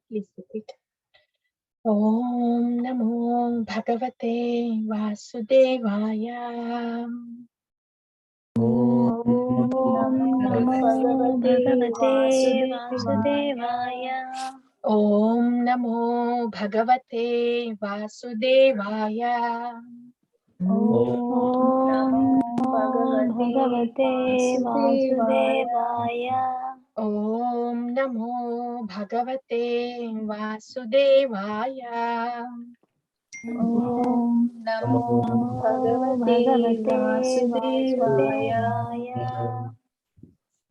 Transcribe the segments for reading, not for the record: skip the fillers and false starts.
Please repeat. Om Namo Bhagavate Vasudevaya. Om Namo Bhagavate Vasudevaya. Om Namo Bhagavate Vasudevaya. Om Namo Bhagavate Vasudevaya. Om Namo Bhagavate Vasudevaya. Om Namo Bhagavate Vasudevaya.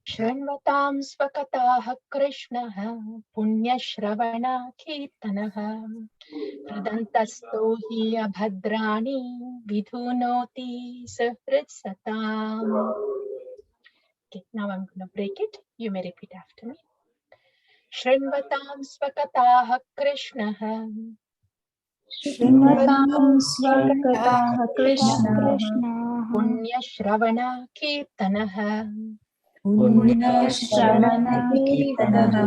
Shranvatam svakataha Krishnaha Punyashravana Kirtanaha Pradantasto hi abhadrani vidhunoti sahritsatam. Okay, now I'm going to break it. You may repeat after me. Shranvatam svakataha Krishnaha Shrinvatam Swakataha Krishna Punyashravana Kirtanaha Punyashravana Kirtanaha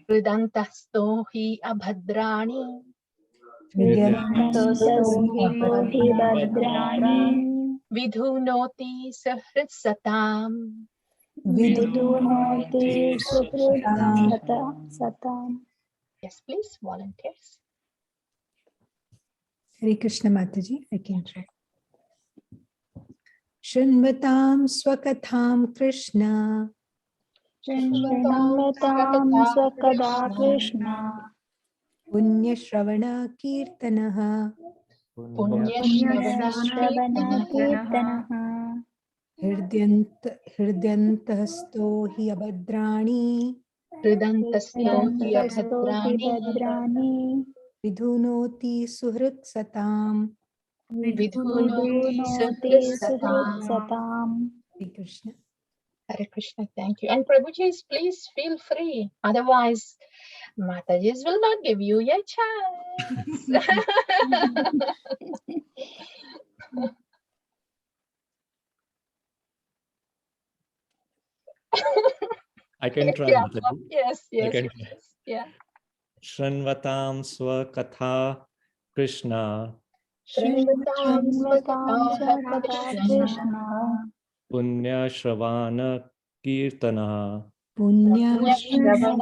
Pradantasto hi abhadrani Vidyantohi Bhadrani vidhunoti sahritsatam. Vidunoti Satam. Yes, please, volunteers. Hare Krishna Mataji, I can try. Shrinvatam swakatham Krishna Shrinvatam Swakada Krishna Punyashravana Kirtanaha Punyashravana Kirtanaha Hridyantasto hi abhadrani Pradantasto hi Vidyantohi abhadrani Bhadrani vidhunoti suhrit satam. vidhunoti Vidunoti sahritsatam. Satam. Hare Krishna. Hare Krishna, thank you. And Prabhuji, please feel free. Otherwise, Matajis will not give you a chance. I can try. Yes, I can try. yes, yeah. Shranvatam Swakatha Krishna Shrinvatam Shrinvatam svakataha Swakata Krishna Krishna Punya Shravana Kirtana Punyashravana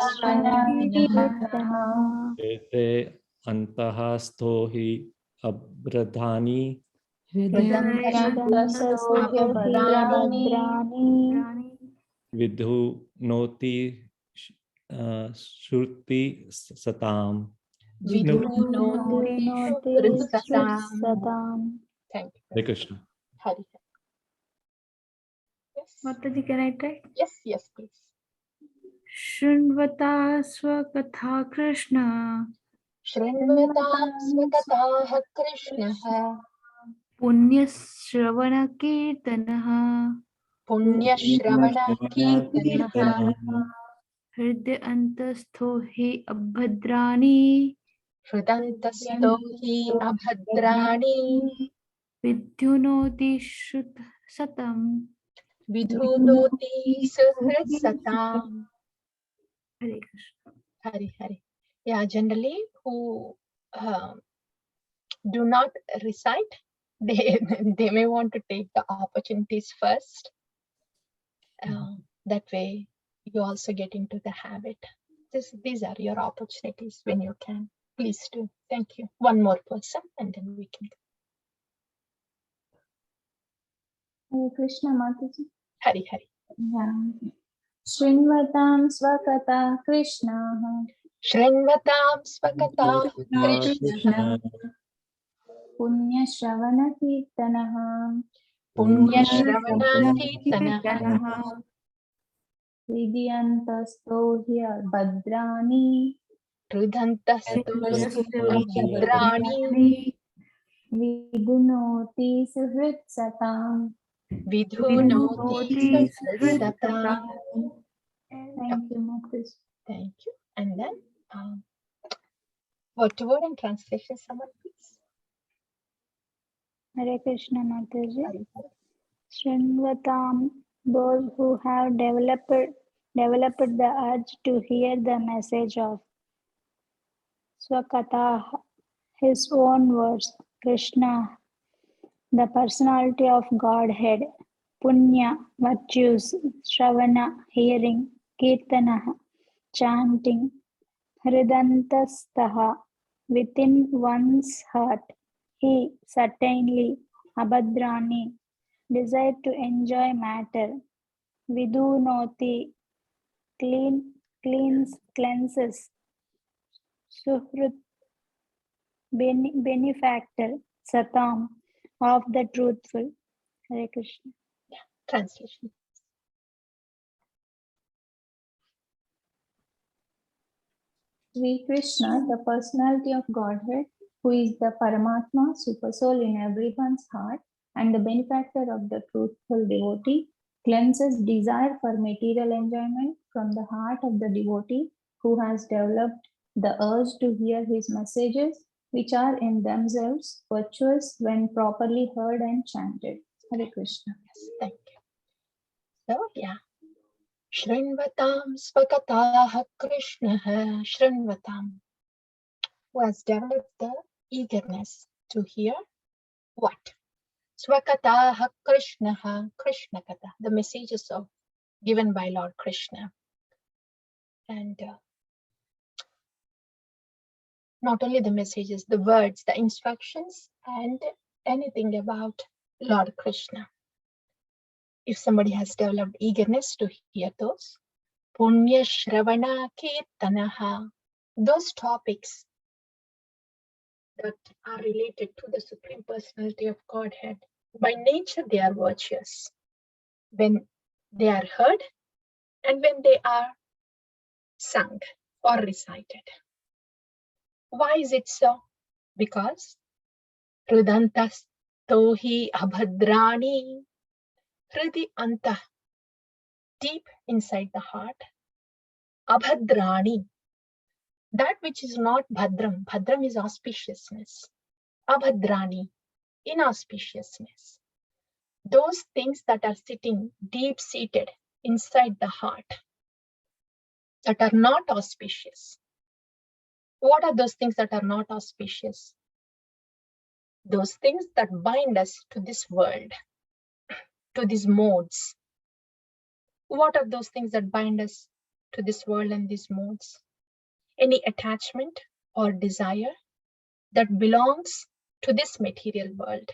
Kirtana Ete Antaha Stohi Abradhani Pradantasto hi abhadrani Bhadrani Vidhu Noti Shruti Satam. vidhunoti Vidunoti sahritsatam. Satam. Thank you. Hare Krishna. Hari. Yes. Mataji, can I try? Yes, please. Shrinvata Swakatha Krishna Shrinvatam svakataha Krishnaha Punyashravana Kirtanaha Punyashravana Kirtanaha Hridya Antastho Hi Abhadrani Hridantasto hi abhadrani Vidyunoti Shut Satam. vidhunoti sahritsatam. Hare Krishna. Hari. Yeah, generally who do not recite, they may want to take the opportunities first. That way you also get into the habit. These are your opportunities when you can. Please do. Thank you. One more person and then we can go. Hare Krishna Mataji. Hari. Yeah. Shrinvatam Swakata Krishna Shrinvatam svakata Krishna Punyashravana Kirtanaha Punyashravana Kirtanaha Vidyantasto hi Bhadrani Hridantasto abhadrani Vidunoti Suhritsatam. vidhunoti sahritsatam. Thank you, Mataji. Thank you. And then word to word and translation, someone please. Hare Krishna Mataji. Shrinvatam, those who have developed the urge to hear the message of Swakataha, his own words. Krishna, the personality of Godhead. Punya, virtues. Shravana, hearing. Kirtanaha, chanting. Hridantastaha, within one's heart. He, certainly. Abhadrani, desire to enjoy matter. Vidunoti, cleanses. Suhrut, benefactor. Satam, of the truthful. Hare Krishna. Translation. Sri Krishna, the personality of Godhead, who is the Paramatma, Supersoul in everyone's heart, and the benefactor of the truthful devotee, cleanses desire for material enjoyment from the heart of the devotee who has developed the urge to hear his messages, which are in themselves virtuous when properly heard and chanted. Hare Krishna. Yes, thank you. So, yeah. Shrinvatam Svakataha Krishnaha Shrinvatam, who has developed the eagerness to hear what? Swakataha Krishnaha Krishna Kata, the messages of given by Lord Krishna. And not only the messages, the words, the instructions, and anything about Lord Krishna. If somebody has developed eagerness to hear those, Punya Shravana Kirtanaha, those topics that are related to the Supreme Personality of Godhead, by nature they are virtuous. When they are heard and when they are sung or recited. Why is it so? Because Hridantas tohi abhadrani, Hridi anta, deep inside the heart, abhadrani, that which is not bhadram. Bhadram is auspiciousness. Abhadrani, inauspiciousness. Those things that are sitting deep-seated inside the heart, that are not auspicious. What are those things that are not auspicious? Those things that bind us to this world, to these modes. What are those things that bind us to this world and these modes? Any attachment or desire that belongs to this material world.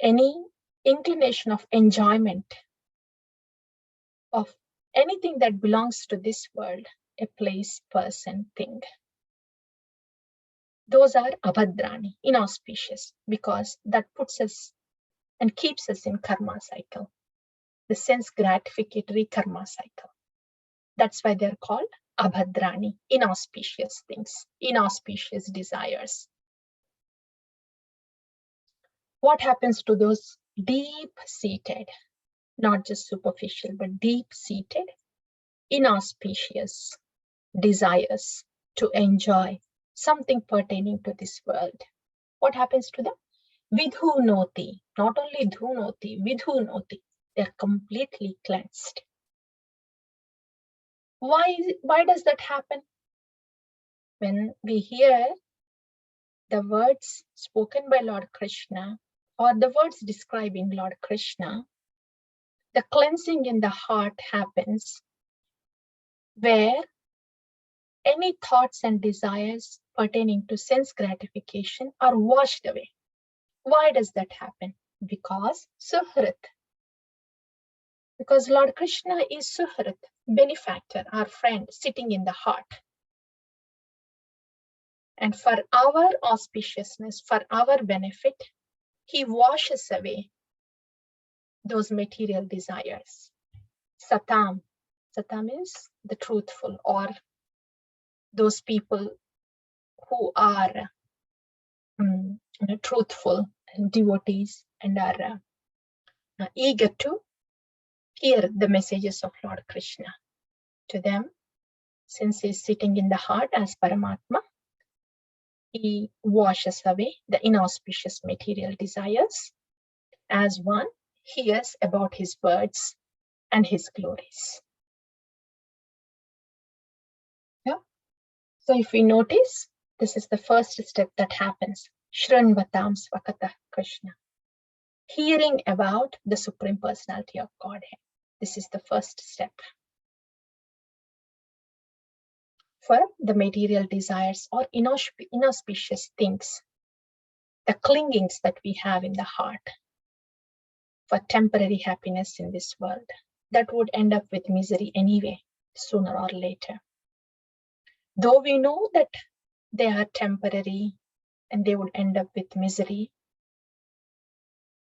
Any inclination of enjoyment of anything that belongs to this world, a place, person, thing. Those are abhadrani, inauspicious, because that puts us and keeps us in karma cycle, the sense gratificatory karma cycle. That's why they're called abhadrani, inauspicious things, inauspicious desires. What happens to those deep-seated, not just superficial, but deep-seated, inauspicious desires to enjoy something pertaining to this world? What happens to them? Vidhunoti, not only dhunoti, vidhunoti, they're completely cleansed. Why does that happen? When we hear the words spoken by Lord Krishna, or the words describing Lord Krishna, the cleansing in the heart happens where any thoughts and desires pertaining to sense gratification are washed away. Why does that happen? Because Suhrit. Because Lord Krishna is Suhrit, benefactor, our friend, sitting in the heart. And for our auspiciousness, for our benefit, he washes away those material desires. Satam. Satam is the truthful, or those people who are truthful and devotees and are eager to hear the messages of Lord Krishna. To them, since he is sitting in the heart as Paramatma, he washes away the inauspicious material desires as one hears about his words and his glories. Yeah. So if we notice, this is the first step that happens. Shranvatam Svakata Krishna. Hearing about the Supreme Personality of Godhead. This is the first step. For the material desires or inauspicious things, the clingings that we have in the heart for temporary happiness in this world, that would end up with misery anyway, sooner or later. Though we know that they are temporary and they would end up with misery,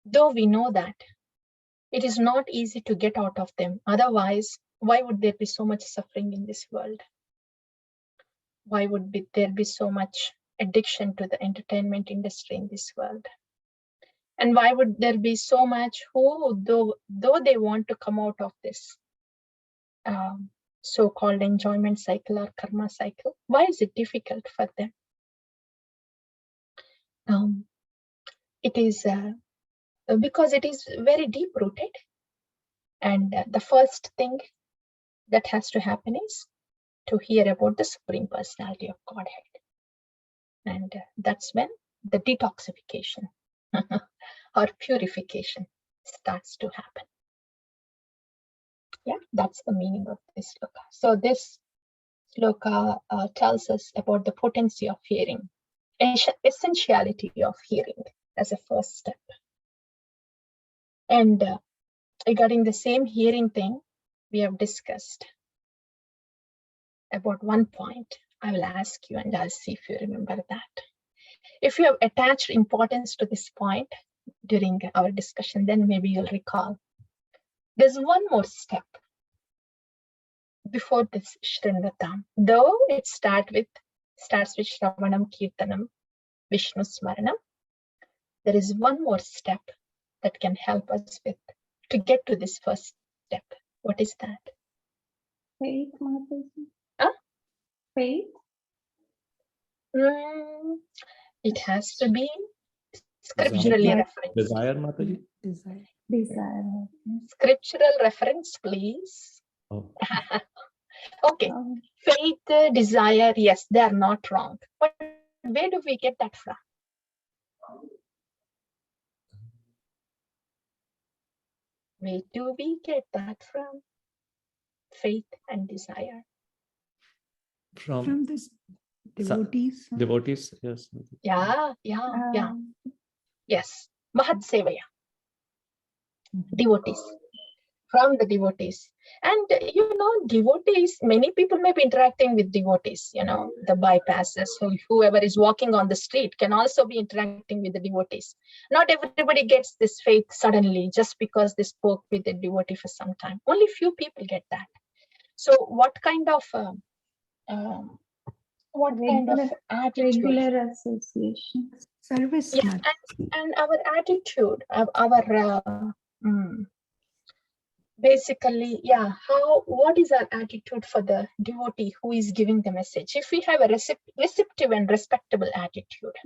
though we know that, it is not easy to get out of them. Otherwise, why would there be so much suffering in this world? Why would there be so much addiction to the entertainment industry in this world? And why would there be so much who, though they want to come out of this so-called enjoyment cycle or karma cycle, why is it difficult for them? It is because it is very deep-rooted. And the first thing that has to happen is to hear about the Supreme Personality of Godhead. And that's when the detoxification or purification starts to happen. Yeah, that's the meaning of this sloka. So this sloka tells us about the potency of hearing, essentiality of hearing as a first step. And regarding the same hearing thing, we have discussed about one point. I will ask you and I'll see if you remember that. If you have attached importance to this point during our discussion, then maybe you'll recall. There's one more step before this Shrinvatam. Though it starts with Shravanam, Kirtanam, Vishnu Smaranam, there is one more step that can help us with to get to this first step. What is that? Faith, Mataji. Huh? Faith? It has to be scripturally referenced. Desire, Mataji? Desire. Desire. Scriptural reference, please. Oh. Okay. Faith, desire, yes, they are not wrong. But where do we get that from? Where do we get that from? Faith and desire. From this devotees. Devotees, yes. Yeah. Yes. Mahat Sevaya. Devotees. From the devotees. And devotees, many people may be interacting with devotees, the bypassers, whoever is walking on the street can also be interacting with the devotees. Not everybody gets this faith suddenly just because they spoke with a devotee for some time. Only few people get that. So what kind of attitude? Regular association. Service. Yeah, and our attitude, basically, what is our attitude for the devotee who is giving the message? If we have a receptive and respectable attitude,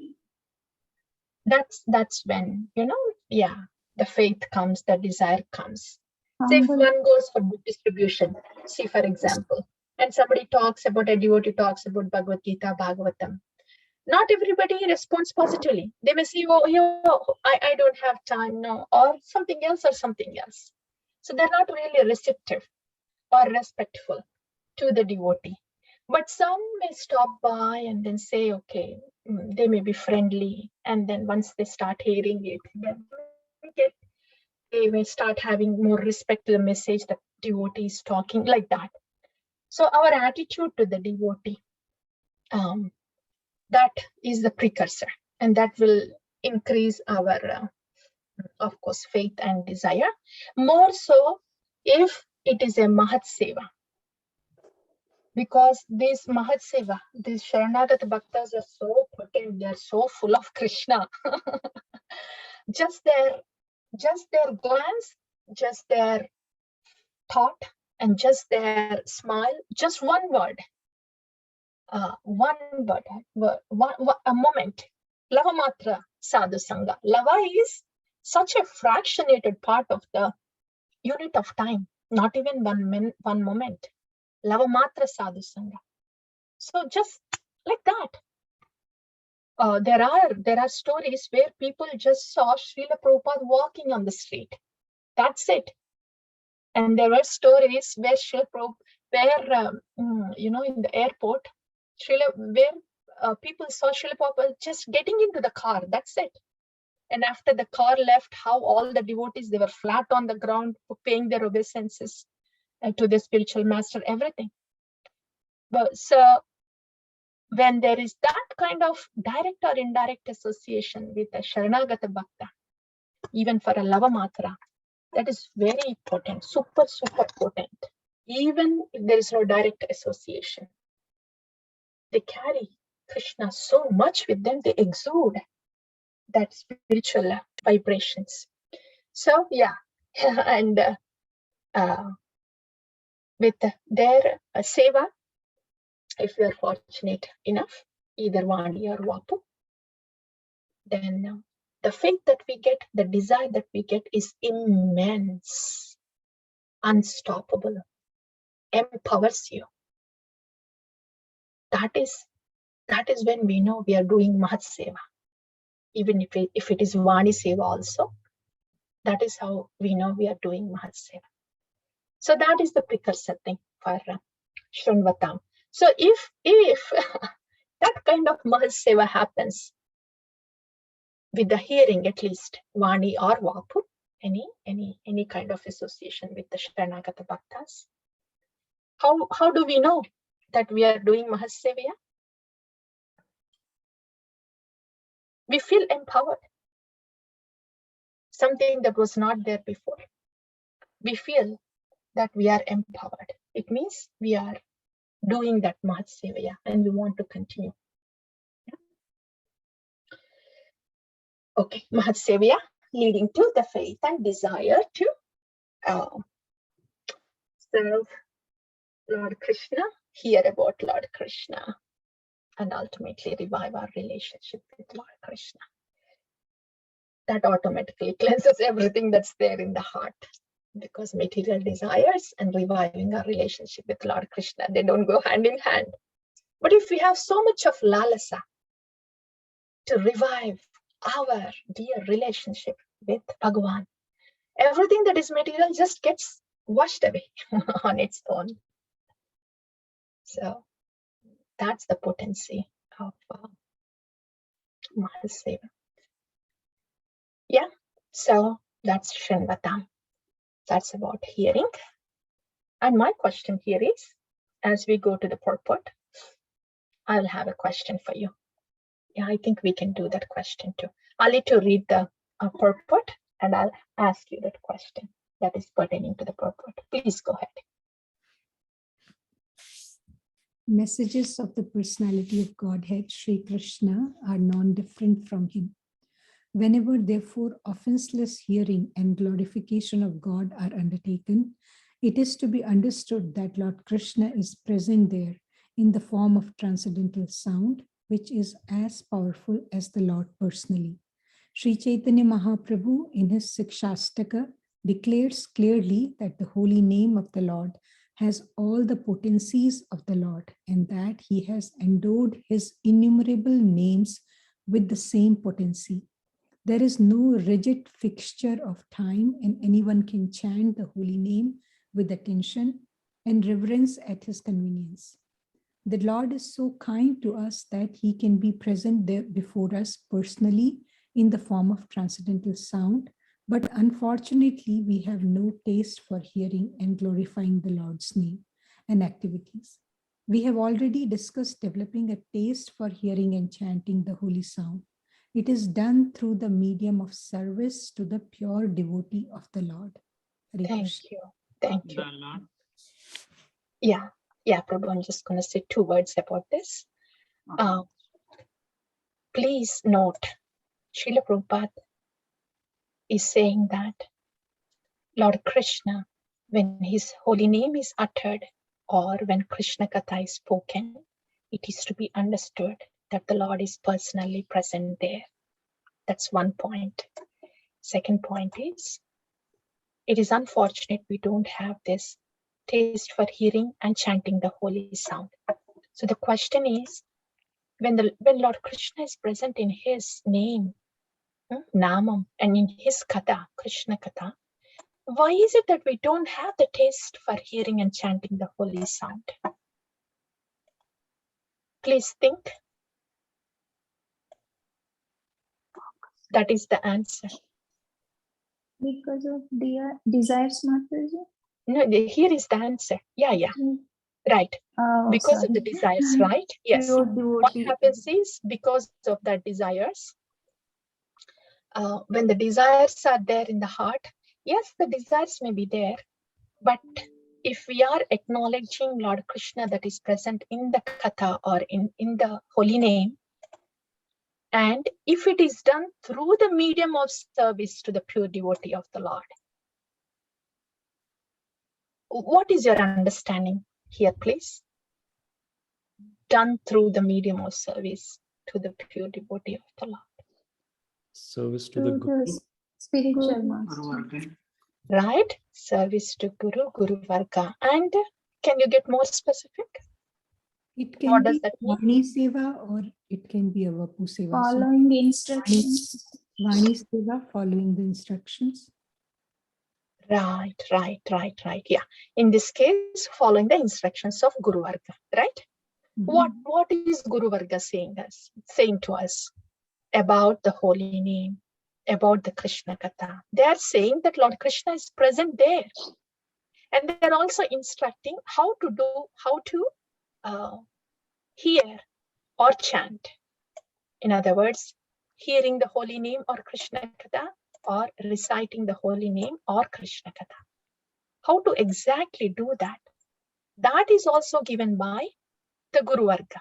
that's when, the faith comes, the desire comes. Say if one goes for book distribution, see for example, and somebody talks about, a devotee talks about Bhagavad Gita, Bhagavatam. Not everybody responds positively. They may say, I don't have time, no, or something else. So they're not really receptive or respectful to the devotee. But some may stop by and then say, okay, they may be friendly. And then once they start hearing it, they may start having more respect to the message that devotee is talking, like that. So our attitude to the devotee, that is the precursor, and that will increase our, of course, faith and desire. More so if it is a Mahat Seva. Because this Mahat Seva, these Sharanagata Bhaktas are so potent, they are so full of Krishna. Just their glance, just their thought, and just their smile, just one word, a moment. Lava Matra Sadhu Sangha. Lava is such a fractionated part of the unit of time, not even one moment. Lava Matra Sadhu Sangha. So just like that. There are stories where people just saw Srila Prabhupada walking on the street. That's it. And there were stories where Srila Prabhupada, where in the airport, where people saw Srila Prabhupada just getting into the car. That's it. And after the car left, how all the devotees, they were flat on the ground, paying their obeisances to the spiritual master, everything. But so when there is that kind of direct or indirect association with a Sharanagata Bhakta, even for a Lava Matra, that is very potent, super, super potent. Even if there is no direct association, they carry Krishna so much with them, they exude that spiritual vibrations. So yeah, and with their seva, if you are fortunate enough, either Vani or Vapu, then the faith that we get, the desire that we get is immense, unstoppable, empowers you. That is when we know we are doing Mahat Seva. Even if it is Vani Seva also, that is how we know we are doing Mahat Seva. So that is the precursor thing for Shranvatam. So if that kind of Mahat Seva happens with the hearing, at least Vani or Vapu, any kind of association with the Sharanagata Bhaktas, how do we know that we are doing Mahat Seva? We feel empowered, something that was not there before. We feel that we are empowered. It means we are doing that Mahat Seva and we want to continue. Okay, Mahat Seva leading to the faith and desire to serve Lord Krishna, hear about Lord Krishna, and ultimately revive our relationship with Lord Krishna. That automatically cleanses everything that's there in the heart, because material desires and reviving our relationship with Lord Krishna, they don't go hand in hand. But if we have so much of lalasa to revive our dear relationship with Bhagavan, everything that is material just gets washed away on its own. So that's the potency of Mahat Seva. Yeah, so that's Shranvatam. That's about hearing. And my question here is, as we go to the purport, I'll have a question for you. Yeah, I think we can do that question too. I'll need to read the purport and I'll ask you that question that is pertaining to the purport. Please go ahead. Messages of the personality of Godhead, Sri Krishna, are non-different from him. Whenever, therefore, offenseless hearing and glorification of God are undertaken, it is to be understood that Lord Krishna is present there in the form of transcendental sound, which is as powerful as the Lord personally. Sri Chaitanya Mahaprabhu, in his Sikshastaka, declares clearly that the holy name of the Lord has all the potencies of the Lord, and that he has endowed his innumerable names with the same potency. There is no rigid fixture of time, and anyone can chant the holy name with attention and reverence at his convenience. The Lord is so kind to us that he can be present there before us personally in the form of transcendental sound, but unfortunately, we have no taste for hearing and glorifying the Lord's name and activities. We have already discussed developing a taste for hearing and chanting the holy sound. It is done through the medium of service to the pure devotee of the Lord. Thank you. Thank you. Yeah, Prabhu, I'm just going to say 2 words about this. Please note, Srila Prabhupada is saying that Lord Krishna, when his holy name is uttered or when Krishna Katha is spoken, it is to be understood that the Lord is personally present there. That's one point. Second point is, it is unfortunate we don't have this taste for hearing and chanting the holy sound. So the question is, when Lord Krishna is present in his name, Namam, and in his Katha, Krishna Katha, why is it that we don't have the taste for hearing and chanting the holy sound? Please think. That is the answer. Because of desires, Mataji? No, here is the answer. Yeah. Right. Oh, Because of the sorry. desires, right? Yes. Pure What devotee. happens is, because of the desires, when the desires are there in the heart, yes, the desires may be there, but if we are acknowledging Lord Krishna that is present in the Katha or in the holy name, and if it is done through the medium of service to the pure devotee of the Lord, what is your understanding here, please? Done through the medium of service to the pure devotee of the Lord. Service to the To Guru. the spiritual master. Right? Service to Guru Varga. And can you get more specific? It can What does be that mean? Vani Seva or it can be a Vapu Seva. So Following the instructions. Vani Seva, following the instructions. Right. Yeah. In this case, following the instructions of Guru Varga, right? What is Guru Varga saying to us about the holy name, about the Krishna Katha? They are saying that Lord Krishna is present there. And they're also instructing how to hear or chant. In other words, hearing the holy name or Krishna Katha, or reciting the holy name or Krishna Katha. How to exactly do that? That is also given by the Guru Varga.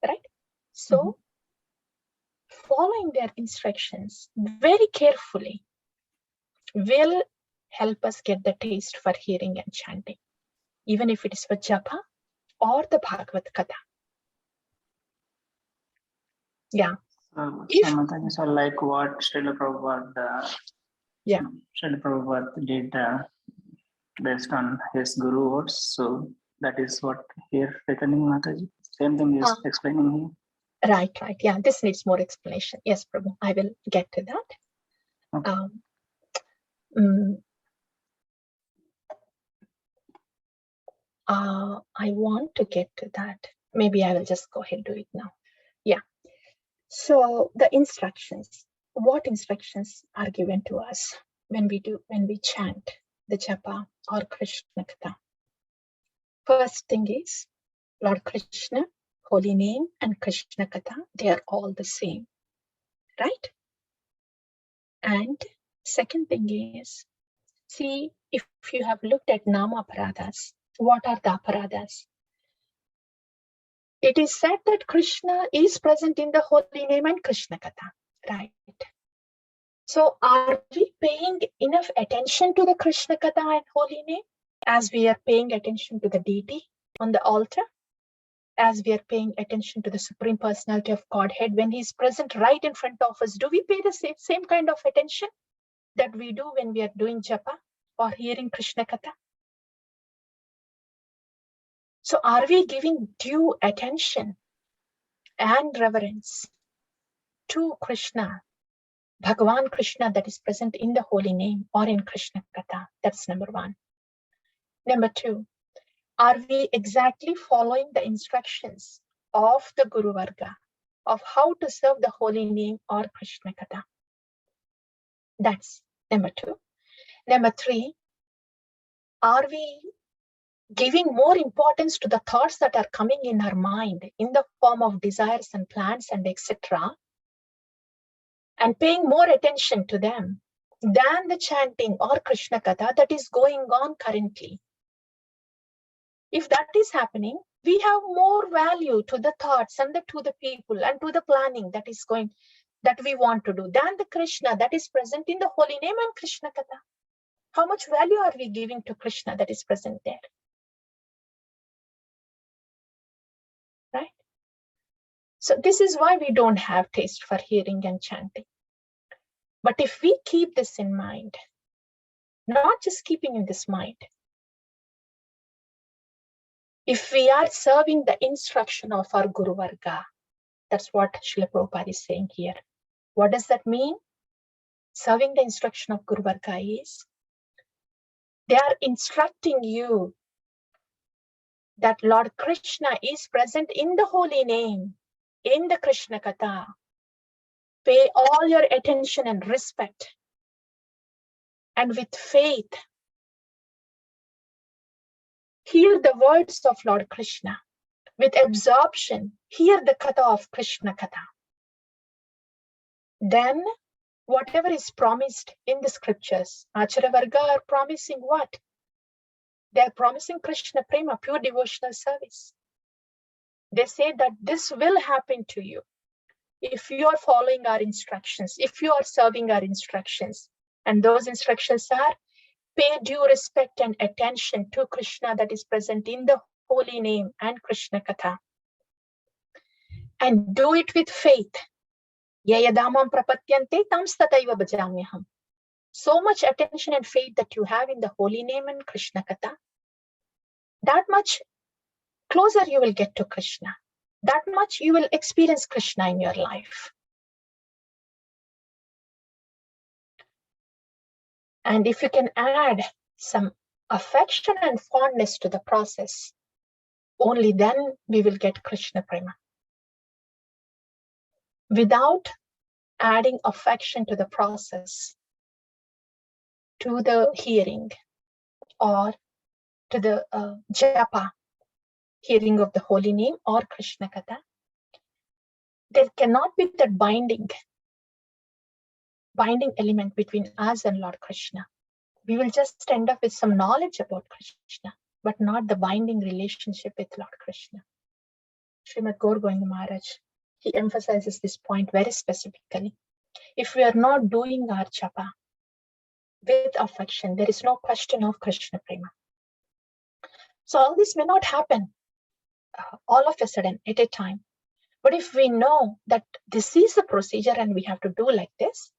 Right? So, following their instructions very carefully will help us get the taste for hearing and chanting, even if it is for japa or the Bhagavad Katha. Yeah. Mataji, so like what Srila Prabhupada, Srila Prabhupada did based on his Guru words, so that is what here written in Mataji. Same thing is explaining here. Right. Yeah, this needs more explanation. Yes, Prabhu, I will get to that. Okay. I want to get to that. Maybe I will just go ahead and do it now. Yeah. So the instructions, what instructions are given to us when we chant the japa or Krishna Katha? First thing is, Lord Krishna, holy name, and Krishna Katha, they are all the same, right? And second thing is, see, if you have looked at Nama Aparadas, what are the Aparadas? It is said that Krishna is present in the holy name and Krishna Katha, right? So are we paying enough attention to the Krishna Katha and holy name as we are paying attention to the deity on the altar? As we are paying attention to the Supreme Personality of Godhead when he is present right in front of us? Do we pay the same kind of attention that we do when we are doing japa or hearing Krishna Katha? So are we giving due attention and reverence to Krishna, Bhagavan Krishna that is present in the holy name or in Krishna Katha? That's number one. Number two, are we exactly following the instructions of the Guru Varga of how to serve the holy name or Krishna Katha? That's number two. Number three, are we giving more importance to the thoughts that are coming in our mind in the form of desires and plans and etc., and paying more attention to them than the chanting or Krishna Katha that is going on currently? If that is happening, we have more value to the thoughts and to the people and to the planning that we want to do than the Krishna that is present in the holy name and Krishna Katha. How much value are we giving to Krishna that is present there? Right? So this is why we don't have taste for hearing and chanting. But if we keep this in mind, not just keeping in this mind, If we are serving the instruction of our Guru Varga, that's what Srila Prabhupada is saying here. What does that mean? Serving the instruction of Guru Varga is, they are instructing you that Lord Krishna is present in the holy name, in the Krishna Katha. Pay all your attention and respect. And with faith, hear the words of Lord Krishna. With absorption, hear the Katha of Krishna Katha. Then, whatever is promised in the scriptures, Acharya Varga are promising what? They are promising Krishna Prema, pure devotional service. They say that this will happen to you if you are following our instructions, if you are serving our instructions. And those instructions are, pay due respect and attention to Krishna that is present in the holy name and Krishna Katha. And do it with faith. Yayadamam prapatyante tamstataiva bhajamyaham. So much attention and faith that you have in the holy name and Krishna Katha, that much closer you will get to Krishna. That much you will experience Krishna in your life. And if you can add some affection and fondness to the process, only then we will get Krishna Prema. Without adding affection to the process, to the hearing or to the japa, hearing of the holy name or Krishna Katha, there cannot be that binding element between us and Lord Krishna. We will just end up with some knowledge about Krishna, but not the binding relationship with Lord Krishna. Srimad Gaur Govinda Maharaj, he emphasizes this point very specifically. If we are not doing our japa with affection, there is no question of Krishna Prema. So all this may not happen all of a sudden at a time. But if we know that this is the procedure and we have to do like this,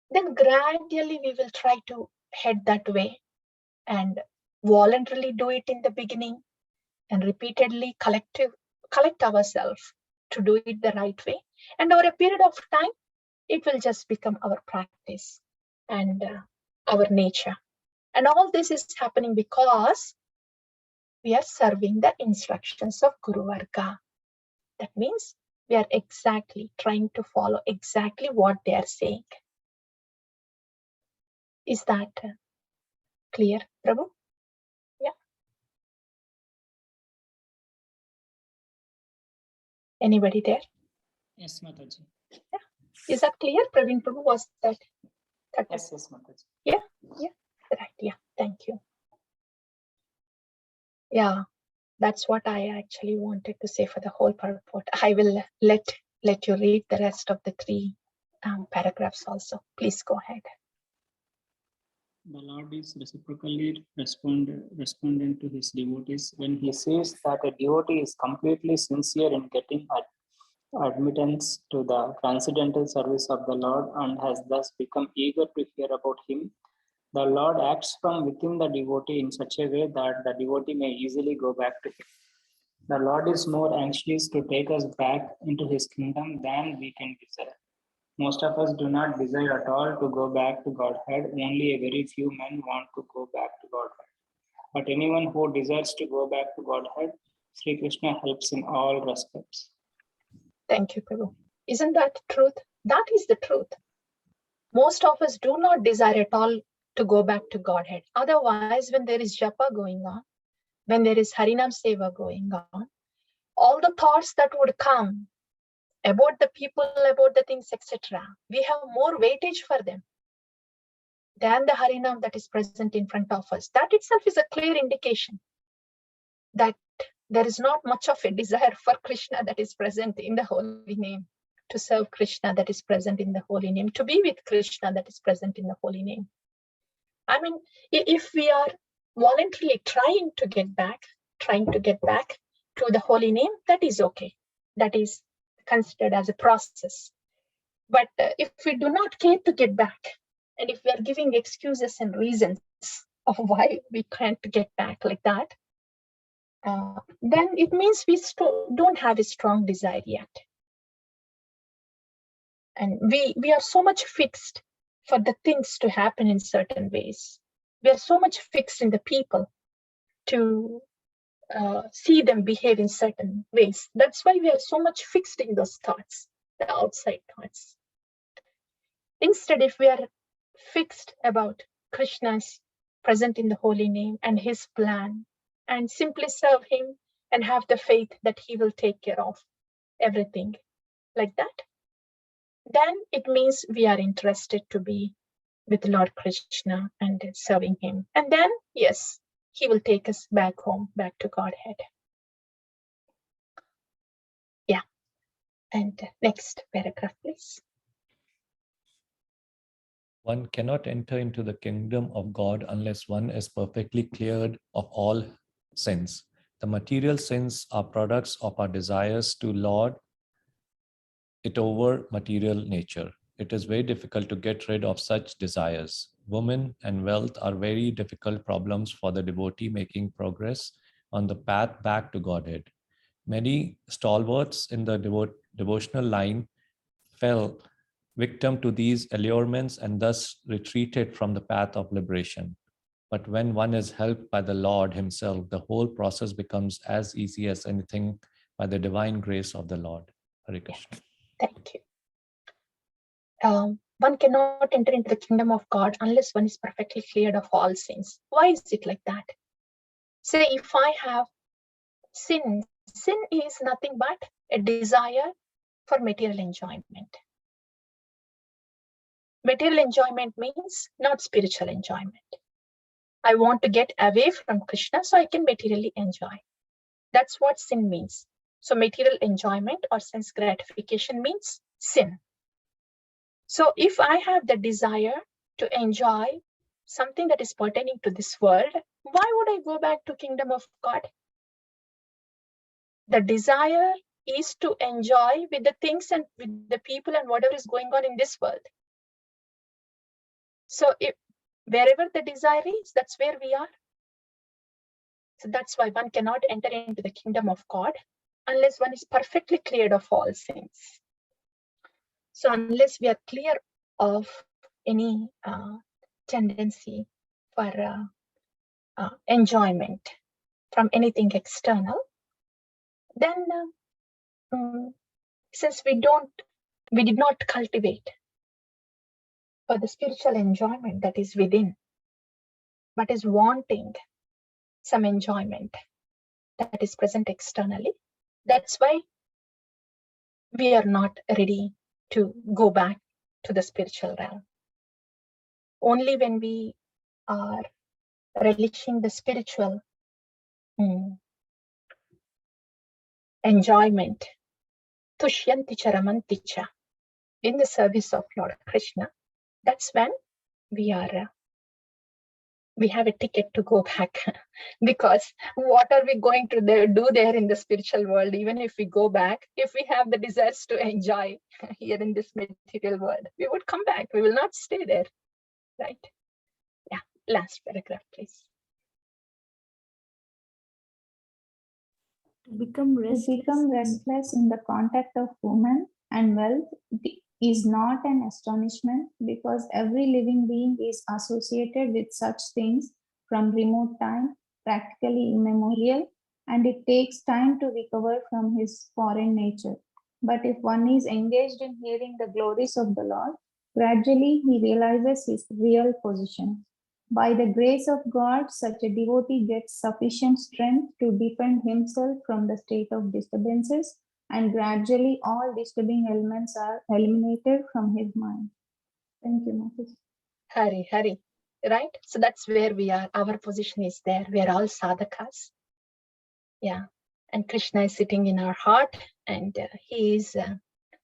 then gradually we will try to head that way and voluntarily do it in the beginning and repeatedly collect ourselves to do it the right way. And over a period of time, it will just become our practice and our nature. And all this is happening because we are serving the instructions of Guru Varga. That means we are exactly trying to follow exactly what they are saying. Is that clear, Prabhu? Yeah. Anybody there? Yes, Mataji. Yeah. Is that clear, Praveen Prabhu? Was that? Yes, Mataji. Yeah. Right. Yeah. Thank you. Yeah. That's what I actually wanted to say for the whole purport. I will let you read the rest of the 3 paragraphs also. Please go ahead. The Lord is reciprocally respondent to his devotees when he says that a devotee is completely sincere in getting admittance to the transcendental service of the Lord and has thus become eager to hear about him. The Lord acts from within the devotee in such a way that the devotee may easily go back to him. The Lord is more anxious to take us back into his kingdom than we can desire. Most of us do not desire at all to go back to Godhead. Only a very few men want to go back to Godhead. But anyone who desires to go back to Godhead, Sri Krishna helps in all respects. Thank you, Prabhu. Isn't that truth? That is the truth. Most of us do not desire at all to go back to Godhead. Otherwise, when there is japa going on, when there is Harinam Seva going on, all the thoughts that would come about the people, about the things, etc., we have more weightage for them than the Harinam that is present in front of us. That itself is a clear indication that there is not much of a desire for Krishna that is present in the holy name, to serve Krishna that is present in the holy name, to be with Krishna that is present in the holy name. I mean, if we are voluntarily trying to get back to the holy name, that is okay. That is considered as a process. But if we do not care to get back, and if we are giving excuses and reasons of why we can't get back like that, then it means we don't have a strong desire yet. And we are so much fixed for the things to happen in certain ways. We are so much fixed in the people to see them behave in certain ways. That's why we are so much fixed in those thoughts, the outside thoughts. Instead, if we are fixed about Krishna's present in the holy name and his plan, and simply serve him and have the faith that he will take care of everything like that, then it means we are interested to be with Lord Krishna and serving him. And then, yes, he will take us back home, back to Godhead. Yeah. And next paragraph, please. One cannot enter into the kingdom of God unless one is perfectly cleared of all sins. The material sins are products of our desires to lord it over material nature. It is very difficult to get rid of such desires. Women and wealth are very difficult problems for the devotee making progress on the path back to Godhead. Many stalwarts in the devotional line fell victim to these allurements and thus retreated from the path of liberation. But when one is helped by the Lord himself, the whole process becomes as easy as anything by the divine grace of the Lord. Hare Krishna. Thank you. One cannot enter into the kingdom of God unless one is perfectly cleared of all sins. Why is it like that? Say if I have sin is nothing but a desire for material enjoyment. Material enjoyment means not spiritual enjoyment. I want to get away from Krishna so I can materially enjoy. That's what sin means. So material enjoyment or sense gratification means sin. So if I have the desire to enjoy something that is pertaining to this world, why would I go back to kingdom of God? The desire is to enjoy with the things and with the people and whatever is going on in this world. So if wherever the desire is, that's where we are. So that's why one cannot enter into the kingdom of God unless one is perfectly cleared of all sins. So unless we are clear of any tendency for enjoyment from anything external, then since we did not cultivate for the spiritual enjoyment that is within, but is wanting some enjoyment that is present externally, that's why we are not ready to go back to the spiritual realm. Only when we are relishing the spiritual enjoyment, tushyanti charamanti cha, in the service of Lord Krishna, that's when we have a ticket to go back. Because what are we going to do there in the spiritual world? Even if we go back, if we have the desires to enjoy here in this material world, we would come back. We will not stay there, right? Yeah, last paragraph, please. To become restless in the contact of women and wealth is not an astonishment, because every living being is associated with such things from remote time, practically immemorial, and it takes time to recover from his foreign nature. But if one is engaged in hearing the glories of the Lord, gradually he realizes his real position. By the grace of God, such a devotee gets sufficient strength to defend himself from the state of disturbances, and gradually all disturbing elements are eliminated from his mind. Thank you, Mataji. Hari, right? So that's where we are. Our position is there. We are all sadhakas. Yeah. And Krishna is sitting in our heart, and he is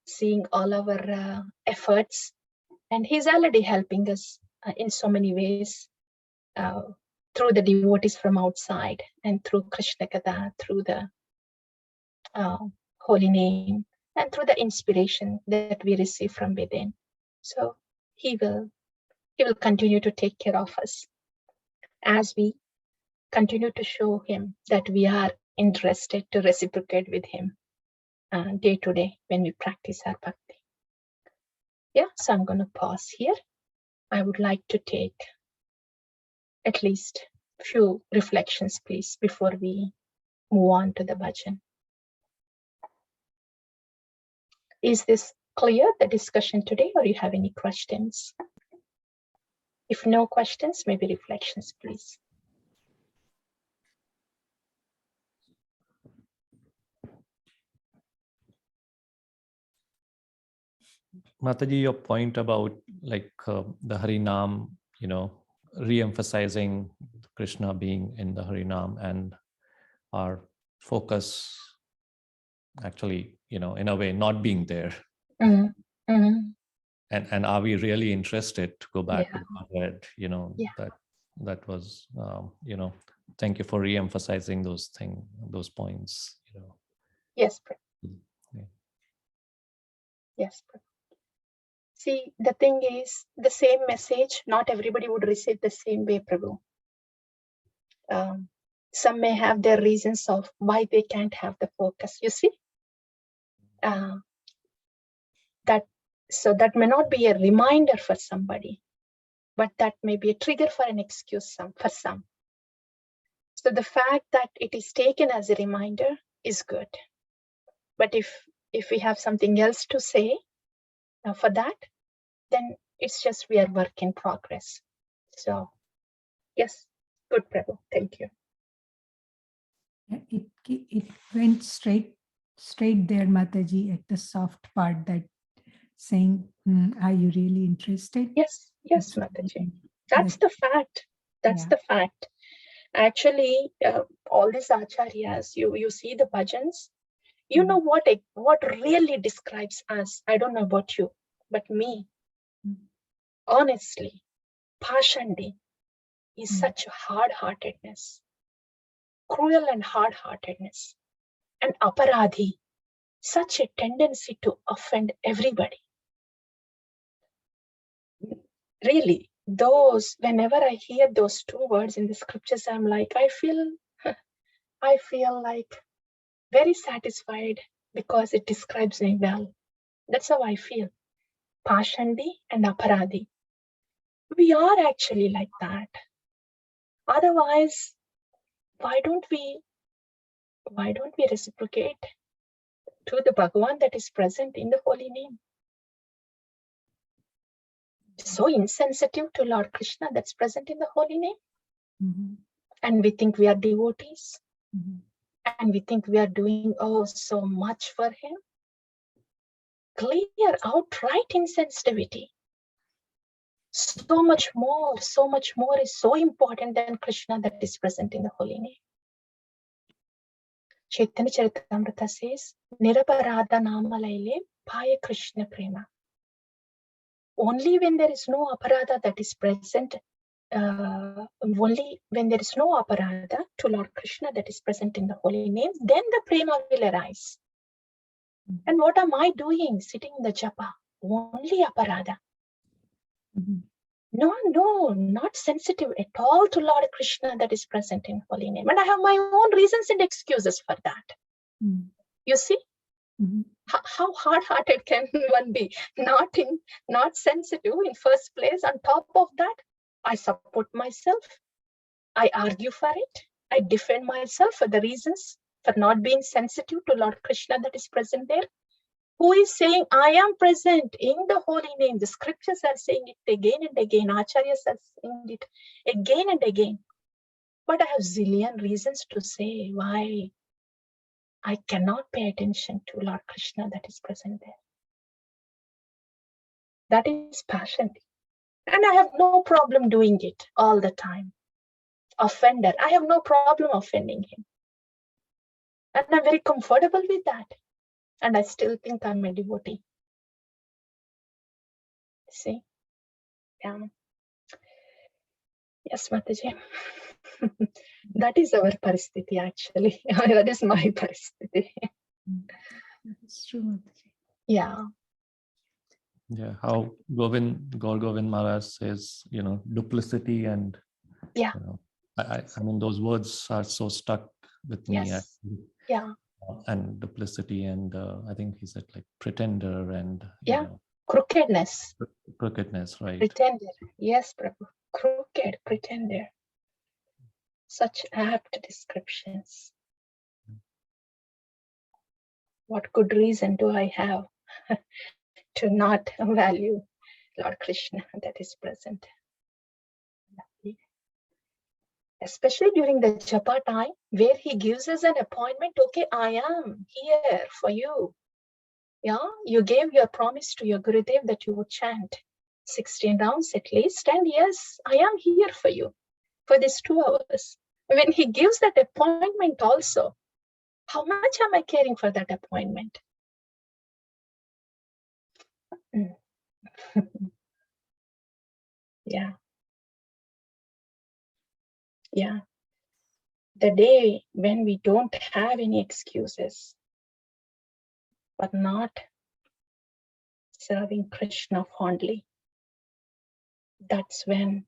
seeing all our efforts, and he's already helping us in so many ways. Through the devotees from outside and through Krishna Katha, through the holy name, and through the inspiration that we receive from within. So he will continue to take care of us as we continue to show him that we are interested to reciprocate with him day to day when we practice our bhakti. Yeah, so I'm going to pause here. I would like to take at least a few reflections, please, before we move on to the bhajan. Is this clear, the discussion today, or you have any questions? If no questions, maybe reflections, please. Mataji, your point about like the Harinam, re-emphasizing Krishna being in the Harinam and our focus actually, in a way not being there. Mm-hmm. Mm-hmm. And are we really interested to go back Yeah. to Godhead? Yeah. That was, thank you for re-emphasizing those points. Yes, Prabhu. Yeah. Yes, Prabhu. See, the thing is, the same message, not everybody would receive the same way, Prabhu. Some may have their reasons of why they can't have the focus, you see? That may not be a reminder for somebody, but that may be a trigger for an excuse for some. So the fact that it is taken as a reminder is good. But if we have something else to say for that, then it's just we are work in progress. So yes, good, Prabhu. Thank you. It went straight there, Mataji, at the soft part, that saying, are you really interested? Yes, Mataji. That's the fact. That's the fact. Actually, all these acharyas, you see the bhajans, you know what really describes us. I don't know about you, but me, honestly, Pashandi is such hard-heartedness, cruel and hard-heartedness, and aparadhi, such a tendency to offend everybody. Really, whenever I hear those two words in the scriptures, I'm like, I feel like very satisfied because it describes me well. That's how I feel. Pashandi and aparadhi. We are actually like that. Otherwise, why don't we reciprocate to the Bhagavan that is present in the holy name? So insensitive to Lord Krishna that's present in the holy name. Mm-hmm. And we think we are devotees. Mm-hmm. And we think we are doing so much for him. Clear, outright insensitivity. So much more is so important than Krishna that is present in the holy name. Chaitanya Charitamrita says, Niraparada Namalaile Paya Krishna Prema. Only when there is no aparada that is present, only when there is no aparada to Lord Krishna that is present in the holy name, then the prema will arise. Mm-hmm. And what am I doing? Sitting in the japa. Only aparada. Mm-hmm. No, not sensitive at all to Lord Krishna that is present in holy name. And I have my own reasons and excuses for that. Mm-hmm. You see? Mm-hmm. How hard-hearted can one be? Not sensitive in first place. On top of that, I support myself. I argue for it. I defend myself for the reasons for not being sensitive to Lord Krishna that is present there. Who is saying, I am present in the holy name. The scriptures are saying it again and again. Acharyas are saying it again and again. But I have zillion reasons to say why I cannot pay attention to Lord Krishna that is present there. That is passion. And I have no problem doing it all the time. Offender, I have no problem offending him. And I'm very comfortable with that. And I still think I'm a devotee. See? Yeah. Yes, Mataji. That is our paristiti, actually. That is my paristiti. That's true, Mataji. Yeah. Yeah, how Gaur Govind Maharaj says, duplicity and, I mean, those words are so stuck with me. Yes. Actually. Yeah. And duplicity, and I think he said like pretender and Yeah. Crookedness. Crookedness, right? Pretender. Yes, Prabhu. Crooked, pretender. Such apt descriptions. What good reason do I have to not value Lord Krishna that is present? Especially during the japa time, where he gives us an appointment. Okay, I am here for you. Yeah, you gave your promise to your Gurudev that you would chant 16 rounds at least. And yes, I am here for you for these 2 hours. When he gives that appointment also, how much am I caring for that appointment? Yeah. Yeah. The day when we don't have any excuses for not serving Krishna fondly, that's when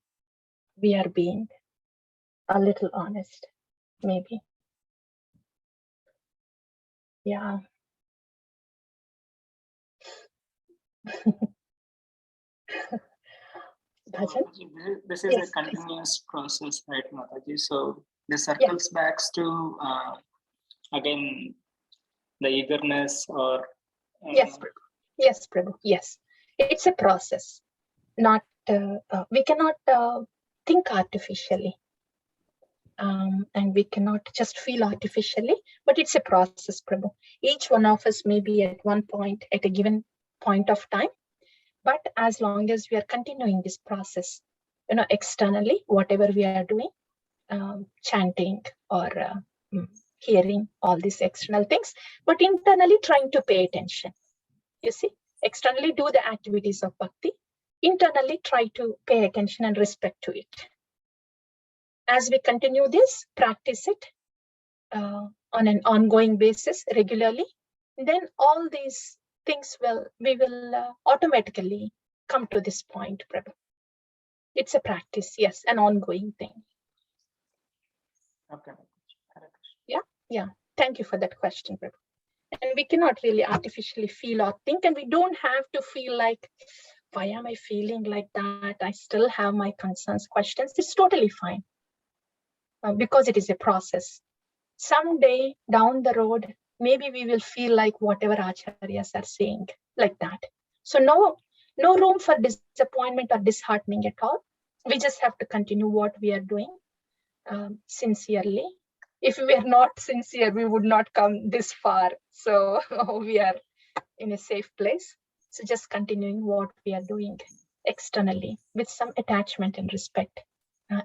we are being a little honest, maybe. Yeah. So, this is Yes, a continuous process, right, Mataji? So this yeah. circles back to again the eagerness or Yes, Prabhu. Yes, Prabhu. Yes, it's a process. Not we cannot think artificially, and we cannot just feel artificially. But it's a process, Prabhu. Each one of us may be at one point at a given point of time, but as long as we are continuing this process, externally, whatever we are doing, chanting or hearing all these external things, but internally trying to pay attention. You see, externally do the activities of bhakti, internally try to pay attention and respect to it. As we continue this, practice it on an ongoing basis regularly, then all these things we will automatically come to this point, Prabhu. It's a practice, yes, an ongoing thing. Okay. Yeah. Thank you for that question, Prabhu. And we cannot really artificially feel or think, and we don't have to feel like, why am I feeling like that? I still have my concerns, questions. It's totally fine because it is a process. Someday down the road, maybe we will feel like whatever acharyas are saying, like that. So no room for disappointment or disheartening at all. We just have to continue what we are doing sincerely. If we are not sincere, we would not come this far. So we are in a safe place. So just continuing what we are doing externally with some attachment and respect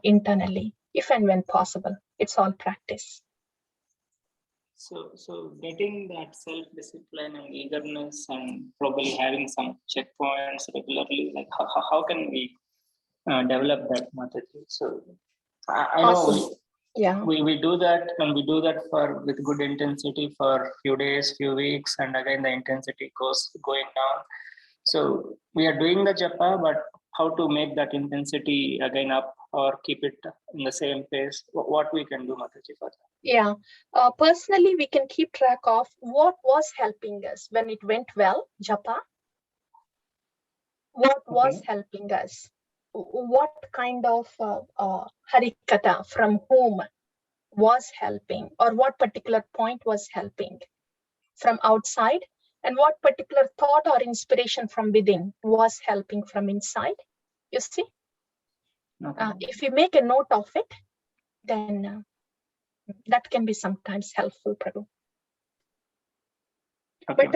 internally, if and when possible. It's all practice. So getting that self-discipline and eagerness and probably having some checkpoints regularly, like how can we develop that, Mataji? So I know we do that, and we do that with good intensity for few days, few weeks, and again the intensity going down. So we are doing the japa, but how to make that intensity again up or keep it in the same pace? What we can do, Mataji, for that? Yeah, personally, we can keep track of what was helping us when it went well, japa. What was helping us? What kind of harikatha from whom was helping, or what particular point was helping from outside, and what particular thought or inspiration from within was helping from inside. You see, if you make a note of it, then that can be sometimes helpful, Prabhu. But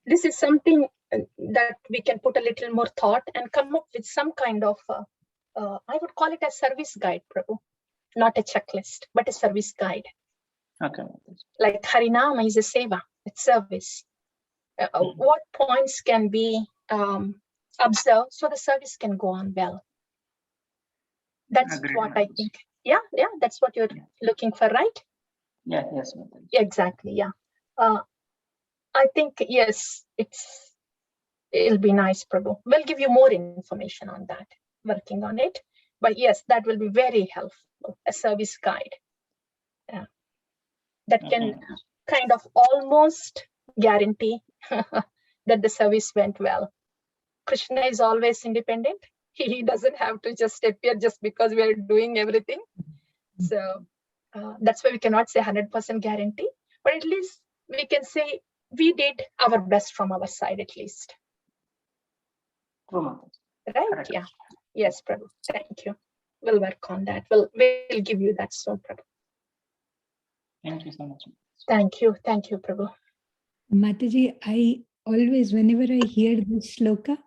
this is something that we can put a little more thought and come up with some kind of, I would call it a service guide, Prabhu. Not a checklist, but a service guide. Okay. Like Harinama is a seva, it's service. What points can be observed so the service can go on well? That's what I think. Yeah, that's what you're looking for, right? Yeah, yes. Exactly, yeah. I think, yes, it'll be nice, Prabhu. We'll give you more information on that, working on it. But yes, that will be very helpful, a service guide. Yeah. that can kind of almost guarantee that the service went well. Krishna is always independent. He doesn't have to just appear just because we are doing everything. So that's why we cannot say 100% guarantee, but at least we can say we did our best from our side at least. True. Right? Correct. Yeah. Yes, Prabhu. Thank you. We'll work on that. We'll give you that soon, Prabhu. Thank you so much. Thank you. Thank you, Prabhu. Mataji, I always, whenever I hear this shloka,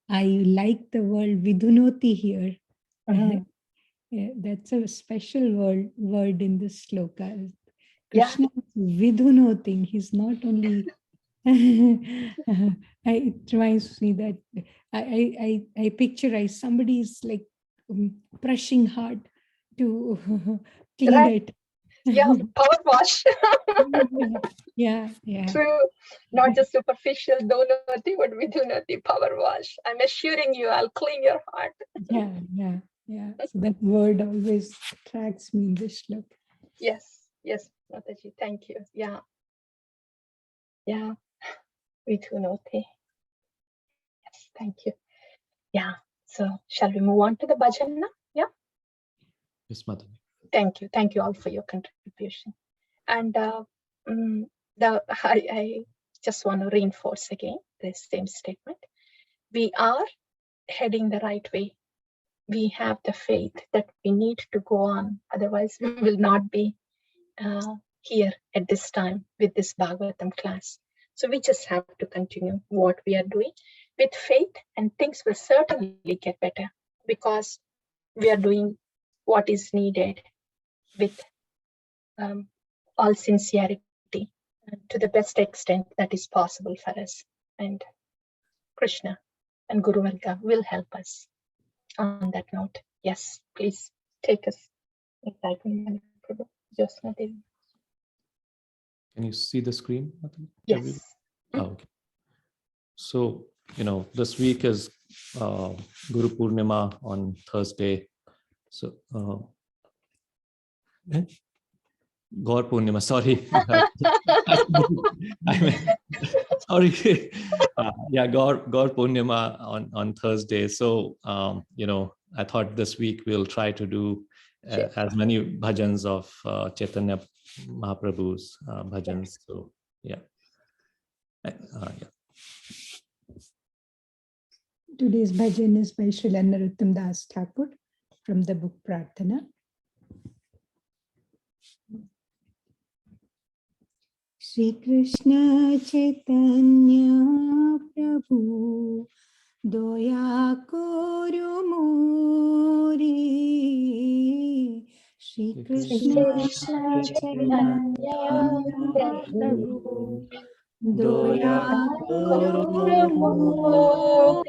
I like the word vidunoti here. Yeah, that's a special word in this shloka. Krishna is vidunoti. He's not only it reminds me that I picture somebody is like brushing hard to clean it. Yeah, power wash. Yeah. True. Not just superficial donati, but vidunati, power wash. I'm assuring you, I'll clean your heart. Yeah. So that word always attracts me in this shloka. Yes, Mataji. Thank you. Yeah. Vidunati. Yes, thank you. Yeah. So shall we move on to the bhajan now? Yeah. Yes, Mataji. Thank you. Thank you all for your contribution. And I just want to reinforce again the same statement. We are heading the right way. We have the faith that we need to go on. Otherwise, we will not be here at this time with this Bhagavatam class. So we just have to continue what we are doing with faith, and things will certainly get better because we are doing what is needed with all sincerity to the best extent that is possible for us. And Krishna and Guru Varga will help us on that note. Yes, please take us. Can you see the screen, Mataji? Yes. Okay. So, this week is Guru Purnima on Thursday. So, Gaur Purnima, sorry. Sorry. Gaur Purnima on Thursday. So, I thought this week we'll try to do as many bhajans of Chaitanya Mahaprabhu's bhajans. So, yeah. Today's bhajan is by Srila Narottam Das Thakur from the book Prarthana. Shri Krishna Chaitanya Prabhu Doya Koro Mori. Shri Krishna Chaitanya Prabhu Doya Koro Mori.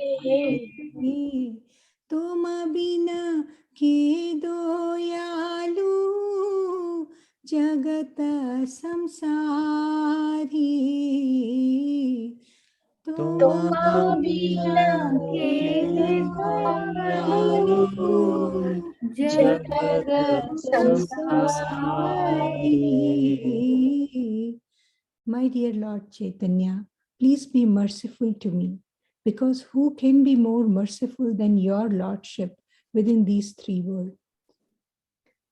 Toma bina ke doyalu Jagat samsari. Toma bina ke doyalu Jagat samsari. My dear Lord Chaitanya, please be merciful to me, because who can be more merciful than your Lordship within these three worlds?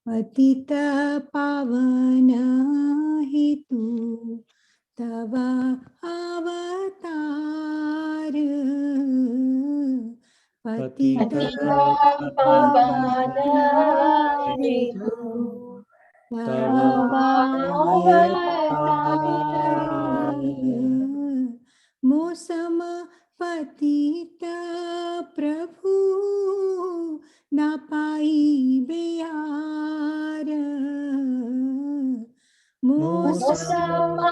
Patita pavana hitu tava avatar. Patita pavana hitu Mosama patita prabhu na pai beyara. Mosama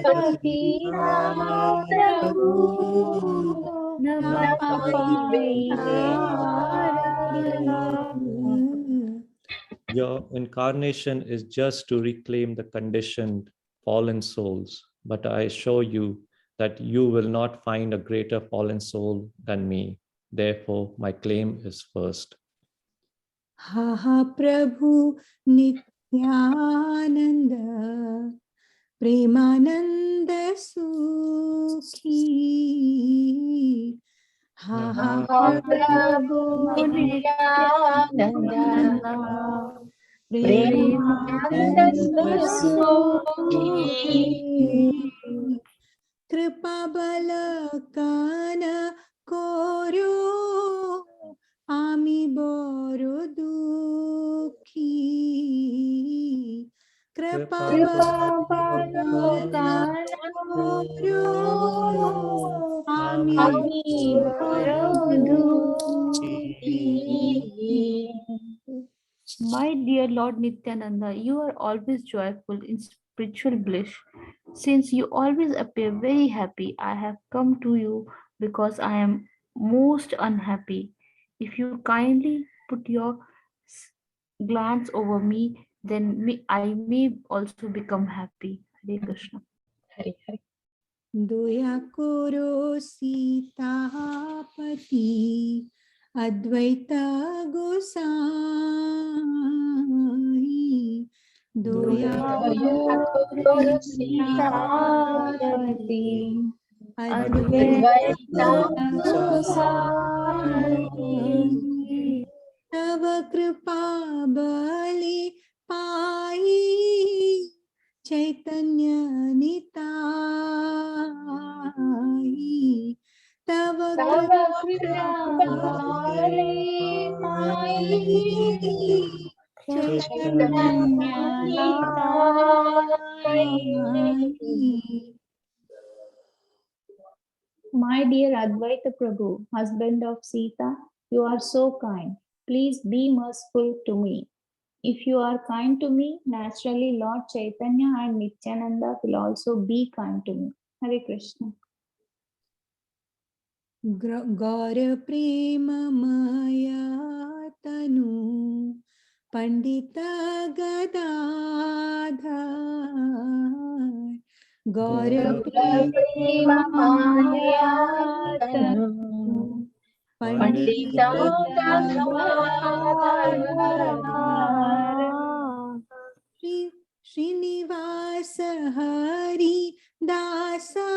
patita prabhu na pai beyara. Your incarnation is just to reclaim the conditioned, fallen souls. But I assure you that you will not find a greater fallen soul than me. Therefore, my claim is first. Ha ha Prabhu Nityananda Premanand सुखी हा हा प्रभु नित्यानंद प्रेमानंद सुखी कृपा बल कान कोरो आमी बोरो दुखी कृपा बल कान कोरो आमी बोरो दुखी. My dear Lord Nityananda, you are always joyful in spiritual bliss. Since you always appear very happy, I have come to you because I am most unhappy. If you kindly put your glance over me, then I may also become happy. Hare Krishna. Hari Hari. दया करो सीतापति अद्वैत गोसाई दया करो सीतापति अद्वैत गोसाई तव कृपा बलि पाई चैतन्य निताई तव कृपा बलि पाई चैतन्य Nitai. My dear Advaita Prabhu, husband of Sita, you are so kind. Please be merciful to me. If you are kind to me, naturally Lord Chaitanya and Nityananda will also be kind to me. Hare Krishna. गौर प्रेम माया तनु पंडित गदाधर गौर प्रेम माया तनु पंडित गदाधर श्रीनिवास हरि दासा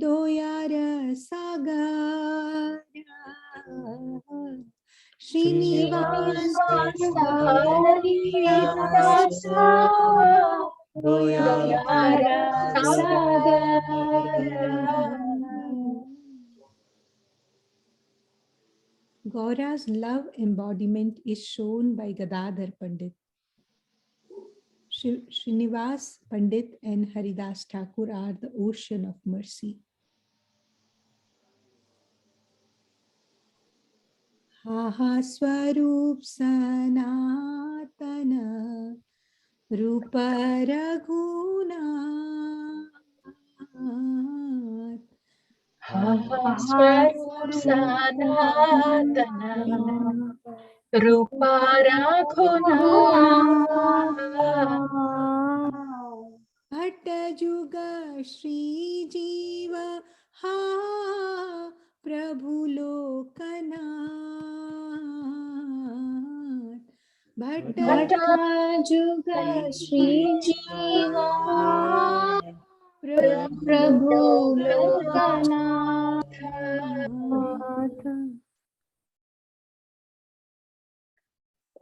दोयार सागर श्रीनिवास हरिदासा दोयार सागर. Gaura's love embodiment is shown by Gadadhar Pandit. Srinivas Pandit and Haridas Thakur are the ocean of mercy. Ha Swarup Sanatana Rupa Raghunath Swarup Sanatana Rupa Raghunath Bhatt Juga Shri Jiva Ha Prabhu Lokanath Bhatt Juga Shri Jiva Prabhu Lokanath.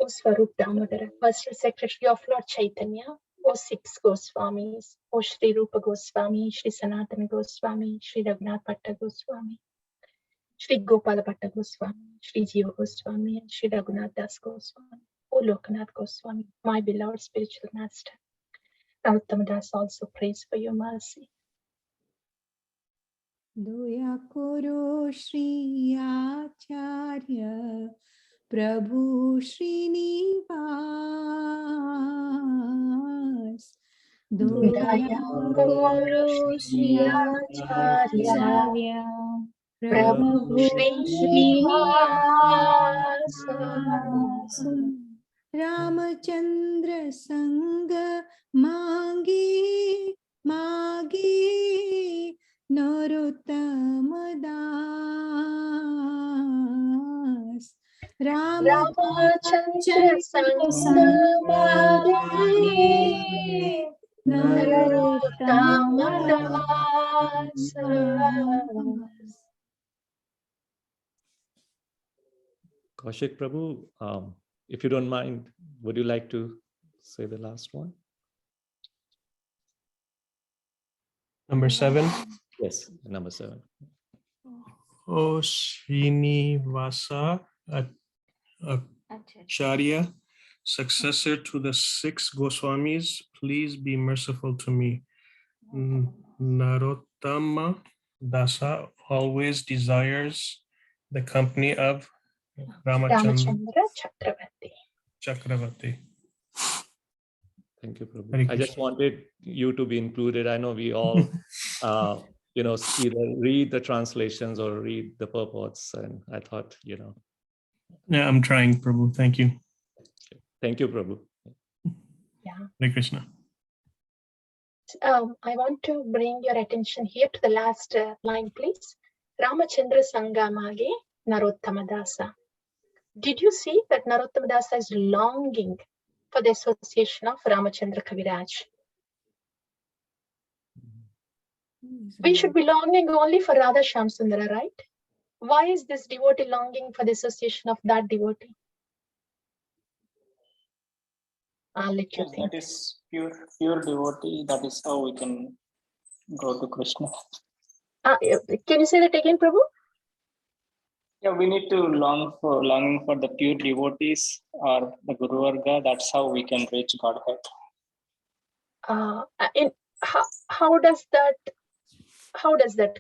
O Swarup Damodara, Personal Secretary of Lord Chaitanya, O six Goswamis, O Shri Rupa Goswami, Shri Sanatana Goswami, Shri Raghunath Bhatta Goswami, Shri Gopala Bhatta Goswami, Shri Jiva Goswami, and Shri Raghunath Das Goswami, O Lokanath Goswami, my beloved spiritual master. Narottama Das also prays for your mercy. Doya Koro Shri Acharya Prabhu Srinivas Doya Koro Shri Acharya Prabhu Srinivas Ramachandra Sangha Mangi Magi Narottama Das Ramachandra Sangha Magi Kaushik Prabhu, if you don't mind, would you like to say the last one? Number 7. Yes, number 7. O Srinivasa Acharya, successor to the 6 Goswamis, please be merciful to me. Narottama Dasa always desires the company of Ramachandra Chakravarti. Thank you, Prabhu. I just wanted you to be included. I know we all, either read the translations or read the purports, and I thought, Yeah, I'm trying, Prabhu. Thank you. Thank you, Prabhu. Yeah. Hare Krishna. I want to bring your attention here to the last line, please. Ramachandra Sangamage Narottama Dasa. Did you see that Narottama Dasa is longing for the association of Ramachandra Kaviraj? We should be longing only for Radha Shamsundara, right? Why is this devotee longing for the association of that devotee? I'll let you think. That is pure devotee. That is how we can go to Krishna. Can you say that again, Prabhu? Yeah, we need to longing for the pure devotees or the Guru Varga. That's how we can reach Godhead. How does that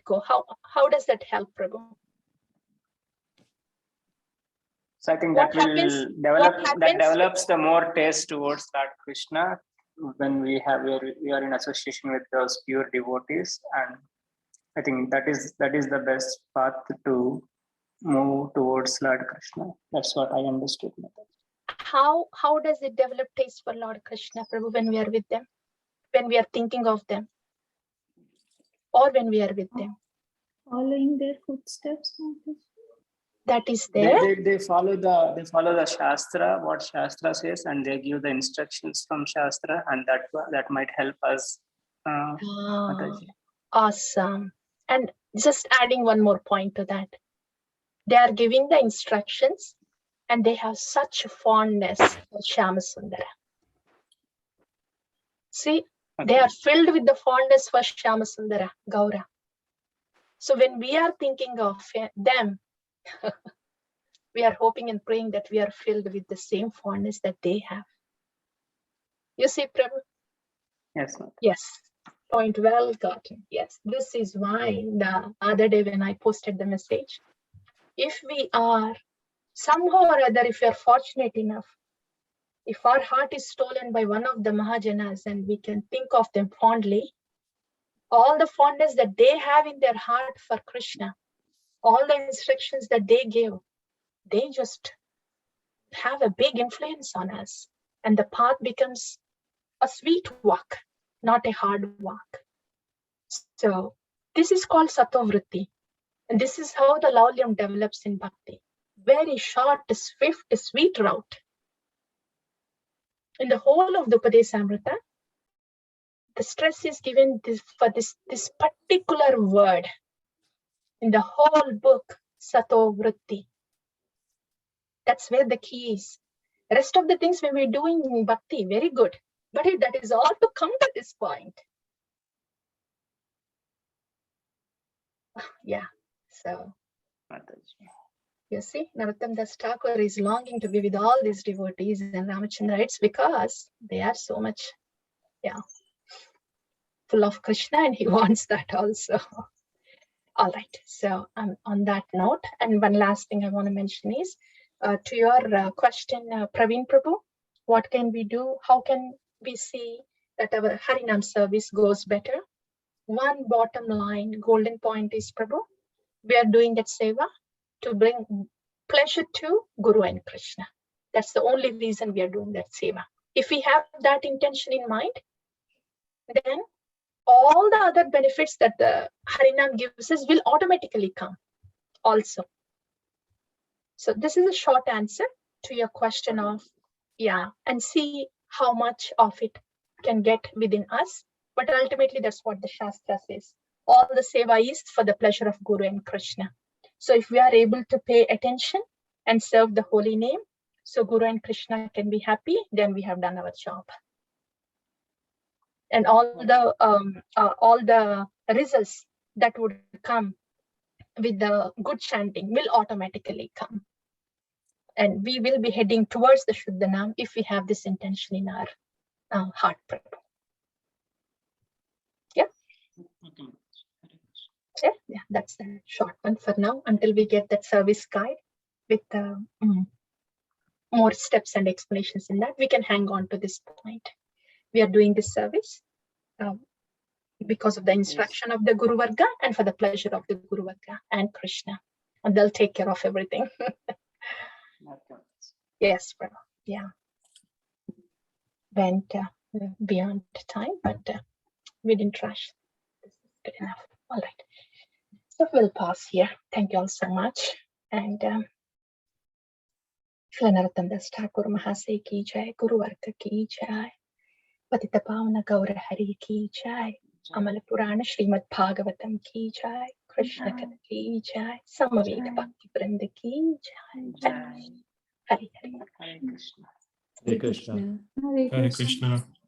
go? How does that help, Prabhu? So I think that develops the more taste towards that Krishna when we are in association with those pure devotees, and I think that is the best path to move towards Lord Krishna. That's what I understood. How does it develop taste for Lord Krishna, Prabhu, when we are with them, when we are thinking of them, or when we are with them? Following their footsteps. That is there. They follow the Shastra, what Shastra says, and they give the instructions from Shastra, and that might help us. Awesome. And just adding one more point to that. They are giving the instructions and they have such fondness for Shyamasundara. See, they are filled with the fondness for Shyamasundara, Gaura. So when we are thinking of them, we are hoping and praying that we are filled with the same fondness that they have. You see, Prabhu? Yes, ma'am. Yes. Point well gotten. Yes. This is why the other day when I posted the message, if we are somehow or other, if we are fortunate enough, if our heart is stolen by one of the Mahajanas and we can think of them fondly, all the fondness that they have in their heart for Krishna, all the instructions that they give, they just have a big influence on us. And the path becomes a sweet walk, not a hard walk. So this is called Satovritti. And this is how the Laulyam develops in Bhakti. Very short, swift, sweet route. In the whole of the Upadesamrita, the stress is given for this particular word. In the whole book, Satovritti. That's where the key is. The rest of the things we were doing in Bhakti, very good. But that is all to come to this point. Yeah, so you see, Narottam Das Thakur is longing to be with all these devotees and Ramachandra. It's because they are so much, full of Krishna, and he wants that also. All right, so on that note, and one last thing I want to mention is, to your question, Praveen Prabhu, what can we do? How can we see that our Harinam service goes better? One bottom line, golden point is, Prabhu, we are doing that seva to bring pleasure to Guru and Krishna. That's the only reason we are doing that seva. If we have that intention in mind, then all the other benefits that the Harinam gives us will automatically come also. So this is a short answer to your question of, and see how much of it can get within us But ultimately, that's what the Shastra says. All the seva is for the pleasure of Guru and Krishna. So if we are able to pay attention and serve the holy name, so Guru and Krishna can be happy, then we have done our job. And all the results that would come with the good chanting will automatically come. And we will be heading towards the Shuddhanam if we have this intention in our heart. Yeah? Yeah, that's the short one for now, until we get that service guide with more steps and explanations in that. We can hang on to this point. We are doing this service because of the instruction of the Guru Varga and for the pleasure of the Guru Varga and Krishna. And they'll take care of everything. Yes, bro. Yeah. Went beyond time, but we didn't rush. This is good enough. All right. So we'll pause here. Thank you all so much. And Shlanaratam Das Thakur Mahase ki jai, Guru Varga ki jai, Patita Pavana Gaura Hari ki jai, Amala Purana Srimad Bhagavatam ki jai, Krishna Katha ki jai, Samaveda Bhakti Vrinda ki jai. Hari Hari. Hare Krishna. Hare Krishna. Hare Krishna.